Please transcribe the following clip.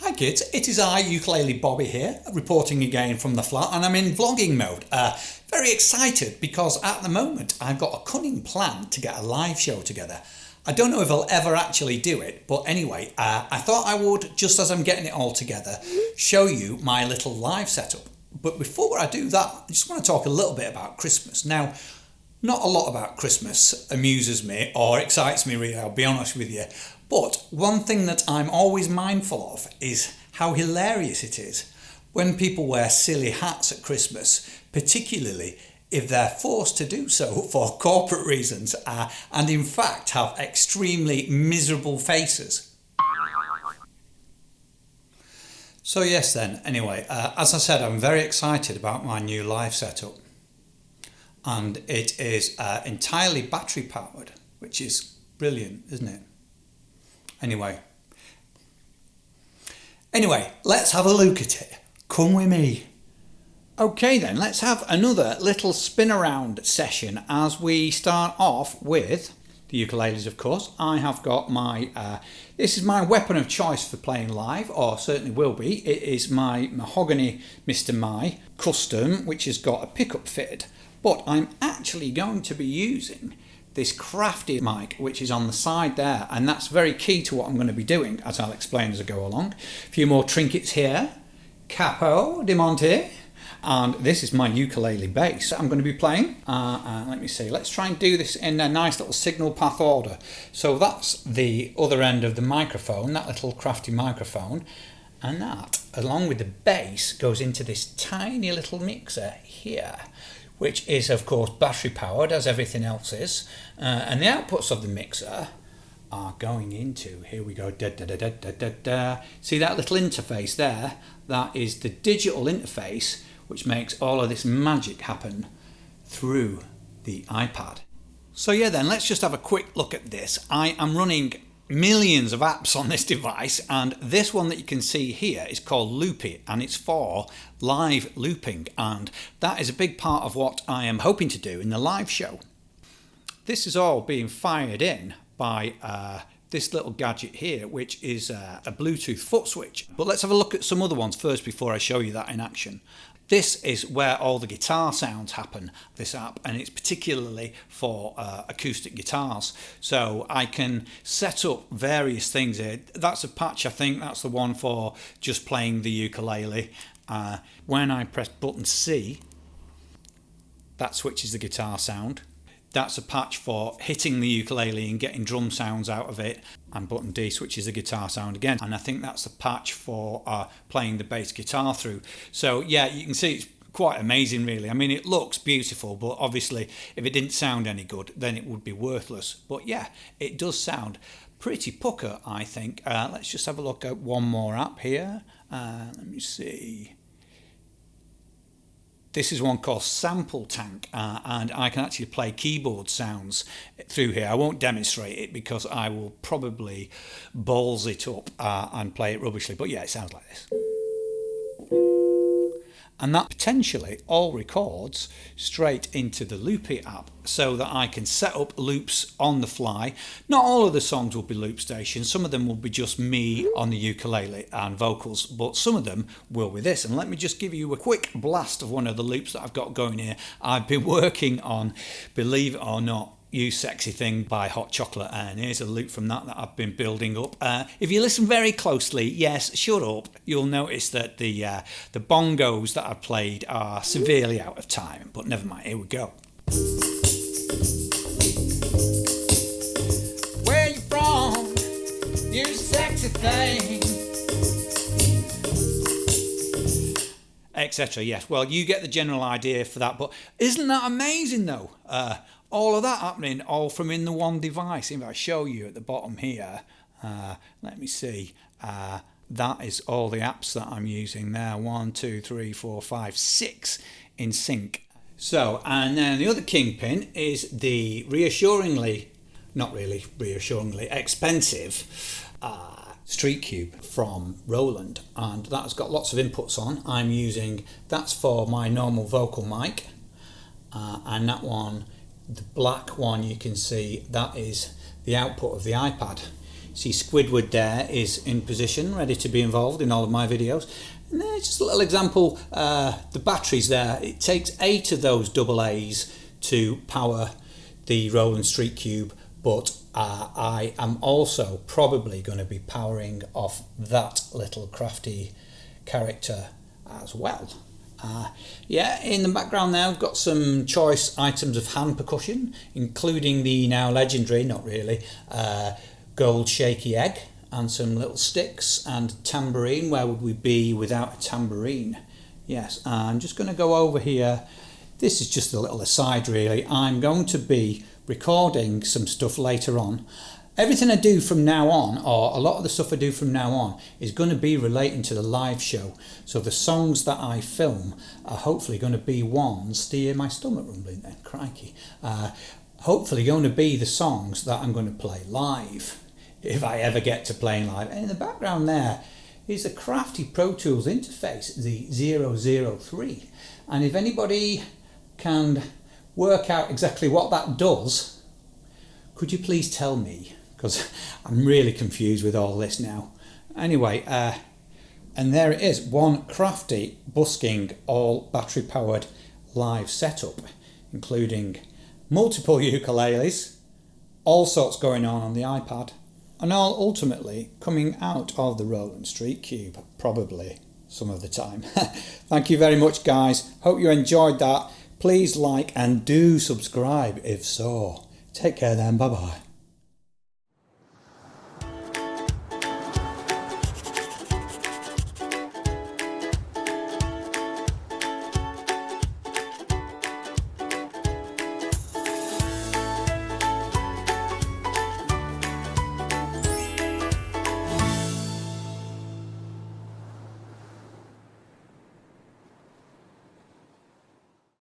Hi kids, it is I, Ukulele Bobby here, reporting again from the flat, and I'm in vlogging mode. Very excited because at the moment I've got a cunning plan to get a live show together. I don't know if I'll ever actually do it, but anyway, I thought I would, just as I'm getting it all together, show you my little live setup. But before I do that, I just want to talk a little bit about Christmas. Now, not a lot about Christmas amuses me or excites me really, I'll be honest with you. But one thing that I'm always mindful of is how hilarious it is when people wear silly hats at Christmas, particularly if they're forced to do so for corporate reasons and in fact have extremely miserable faces. So yes then, anyway, as I said, I'm very excited about my new live setup. And it is entirely battery powered, which is brilliant, isn't it? Anyway, let's have a look at it. Come with me. Okay then, let's have another little spin around session as we start off with the ukuleles, of course. I have got my, this is my weapon of choice for playing live, or certainly will be. It is my mahogany Mr. Mai custom, which has got a pickup fitted. But I'm actually going to be using this crafty mic, which is on the side there, and that's very key to what I'm going to be doing, as I'll explain as I go along. A few more trinkets here, capo di monte, and this is my ukulele bass I'm going to be playing. Let me see, let's try and do this in a nice little signal path order. So that's the other end of the microphone, that little crafty microphone, and that, along with the bass, goes into this tiny little mixer here, which is of course battery powered as everything else is, and the outputs of the mixer are going into, here we go, da, da, da, da, da, da, da. See that little interface there? That is the digital interface which makes all of this magic happen through the iPad. So yeah then, let's just have a quick look at this. I am running millions of apps on this device, and this one that you can see here is called Loopy, and it's for live looping, and that is a big part of what I am hoping to do in the live show. This is all being fired in by this little gadget here, which is a Bluetooth foot switch. But let's have a look at some other ones first before I show you that in action. This is where all the guitar sounds happen, this app, and it's particularly for acoustic guitars. So I can set up various things here. That's a patch, I think that's the one for just playing the ukulele. When I press button C, that switches the guitar sound. That's a patch for hitting the ukulele and getting drum sounds out of it, and button D switches the guitar sound again. And I think that's the patch for playing the bass guitar through. So yeah, you can see it's quite amazing really. I mean, it looks beautiful, but obviously if it didn't sound any good, then it would be worthless. But yeah, it does sound pretty pucker, I think. Let's just have a look at one more app here. Let me see. This is one called Sample Tank, and I can actually play keyboard sounds through here. I won't demonstrate it because I will probably balls it up and play it rubbishly, but yeah, it sounds like this. And that potentially all records straight into the Loopy app so that I can set up loops on the fly. Not all of the songs will be loop stations, some of them will be just me on the ukulele and vocals, but some of them will be this. And let me just give you a quick blast of one of the loops that I've got going here. I've been working on, believe it or not, You Sexy Thing by Hot Chocolate, and here's a loop from that I've been building up. If you listen very closely, yes, shut up, you'll notice that the bongos that I've played are severely out of time, but never mind, here we go. Where you from, you sexy thing? Etc. Yes, well, you get the general idea for that, but isn't that amazing though? All of that happening all from in the one device. If I show you at the bottom here, let me see, that is all the apps that I'm using there. 1, 2, 3, 4, 5, 6 in sync. So, and then the other kingpin is the reassuringly, not really reassuringly, expensive Street Cube from Roland, and that's got lots of inputs on. I'm using, that's for my normal vocal mic, and that one, the black one you can see, that is the output of the iPad. See Squidward there is in position, ready to be involved in all of my videos. And there's just a little example, the batteries there. It takes 8 of those AA's to power the Roland Street Cube, but I am also probably going to be powering off that little crafty character as well. Yeah, in the background now we've got some choice items of hand percussion, including the now legendary, not really, gold shaky egg, and some little sticks and tambourine. Where would we be without a tambourine? Yes, I'm just going to go over here. This is just a little aside really. I'm going to be recording some stuff later on. Everything I do from now on, or a lot of the stuff I do from now on, is going to be relating to the live show. So the songs that I film are hopefully going to be ones, do you hear my stomach rumbling then? Crikey. Hopefully going to be the songs that I'm going to play live, if I ever get to playing live. And in the background there is a crafty Pro Tools interface, the 003. And if anybody can work out exactly what that does, could you please tell me? Because I'm really confused with all this now. Anyway, and there it is, one crafty, busking, all battery powered live setup, including multiple ukuleles, all sorts going on the iPad, and all ultimately coming out of the Roland Street Cube, probably some of the time. Thank you very much, guys. Hope you enjoyed that. Please like and do subscribe if so. Take care then, bye bye.